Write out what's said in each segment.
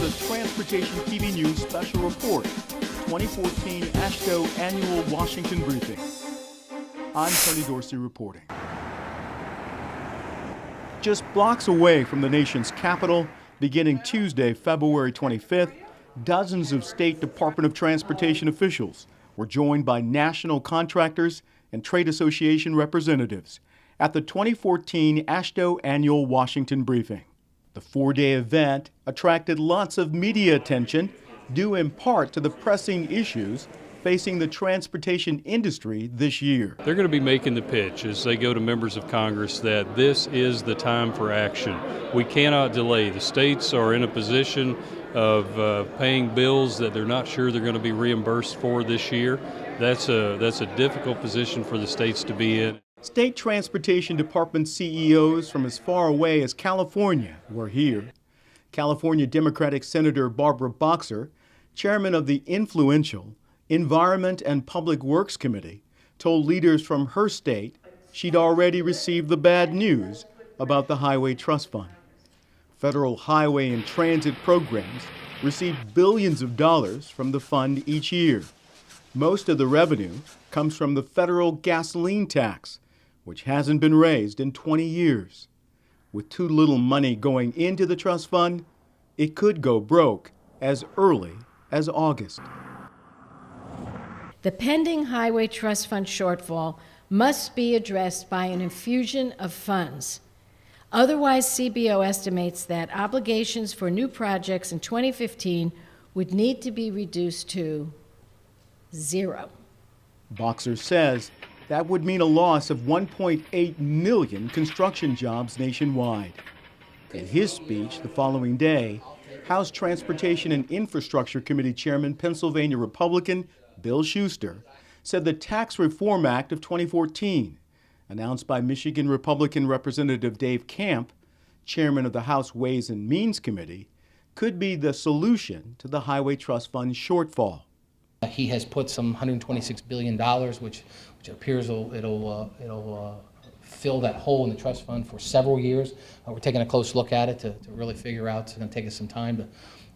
the Transportation TV News Special Report, 2014 AASHTO Annual Washington Briefing. I'm Tony Dorsey reporting. Just blocks away from the nation's capital, beginning Tuesday, February 25th, dozens of State Department of Transportation officials were joined by national contractors and trade association representatives at the 2014 AASHTO Annual Washington Briefing. The four-day event attracted lots of media attention, due in part to the pressing issues facing the transportation industry this year. They're going to be making the pitch as they go to members of Congress that this is the time for action. We cannot delay. The states are in a position of paying bills that they're not sure they're going to be reimbursed for this year. That's a difficult position for the states to be in. State Transportation Department CEOs from as far away as California were here. California Democratic Senator Barbara Boxer, chairman of the influential Environment and Public Works Committee, told leaders from her state she'd already received the bad news about the Highway Trust Fund. Federal highway and transit programs receive billions of dollars from the fund each year. Most of the revenue comes from the federal gasoline tax, which hasn't been raised in 20 years. With too little money going into the trust fund, it could go broke as early as August. The pending Highway Trust Fund shortfall must be addressed by an infusion of funds. Otherwise, CBO estimates that obligations for new projects in 2015 would need to be reduced to zero. Boxer says that would mean a loss of 1.8 million construction jobs nationwide. In his speech the following day, House Transportation and Infrastructure Committee Chairman, Pennsylvania Republican Bill Shuster, said the Tax Reform Act of 2014, announced by Michigan Republican Representative Dave Camp, chairman of the House Ways and Means Committee, could be the solution to the Highway Trust Fund shortfall. He has put some $126 billion, which appears it'll fill that hole in the trust fund for several years. We're taking a close look at it to really figure out. It's going to take us some time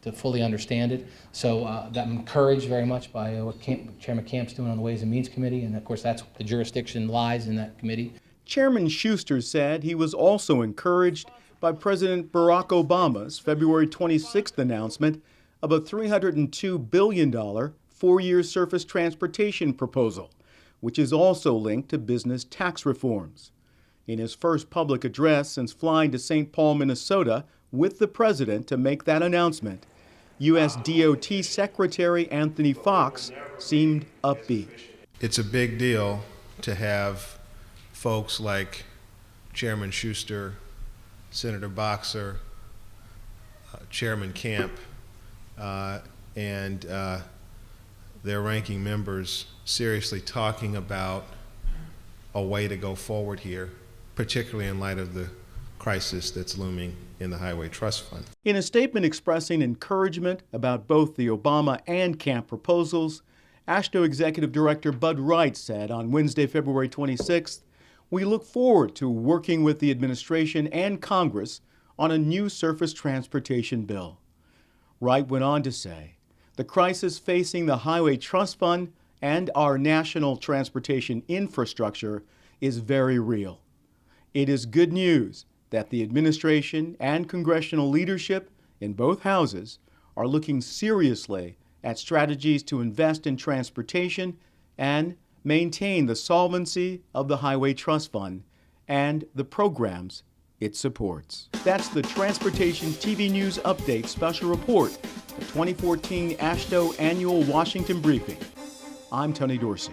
to fully understand it. So I'm encouraged very much by what Chairman Camp's doing on the Ways and Means Committee, and of course that's the jurisdiction lies in that committee. Chairman Shuster said he was also encouraged by President Barack Obama's February 26th announcement of a $302 billion four-year surface transportation proposal, which is also linked to business tax reforms. In his first public address since flying to St. Paul, Minnesota, with the president to make that announcement, USDOT Secretary Anthony Foxx seemed upbeat. It's a big deal to have folks like Chairman Shuster, Senator Boxer, Chairman Camp, and their ranking members seriously talking about a way to go forward here, particularly in light of the crisis that's looming in the Highway Trust Fund. In a statement expressing encouragement about both the Obama and Camp proposals, AASHTO Executive Director Bud Wright said on Wednesday, February 26th, "We look forward to working with the administration and Congress on a new surface transportation bill." Wright went on to say, "The crisis facing the Highway Trust Fund and our national transportation infrastructure is very real. It is good news that the administration and congressional leadership in both houses are looking seriously at strategies to invest in transportation and maintain the solvency of the Highway Trust Fund and the programs it supports." That's the Transportation TV News Update Special Report, the 2014 AASHTO Annual Washington Briefing. I'm Tony Dorsey.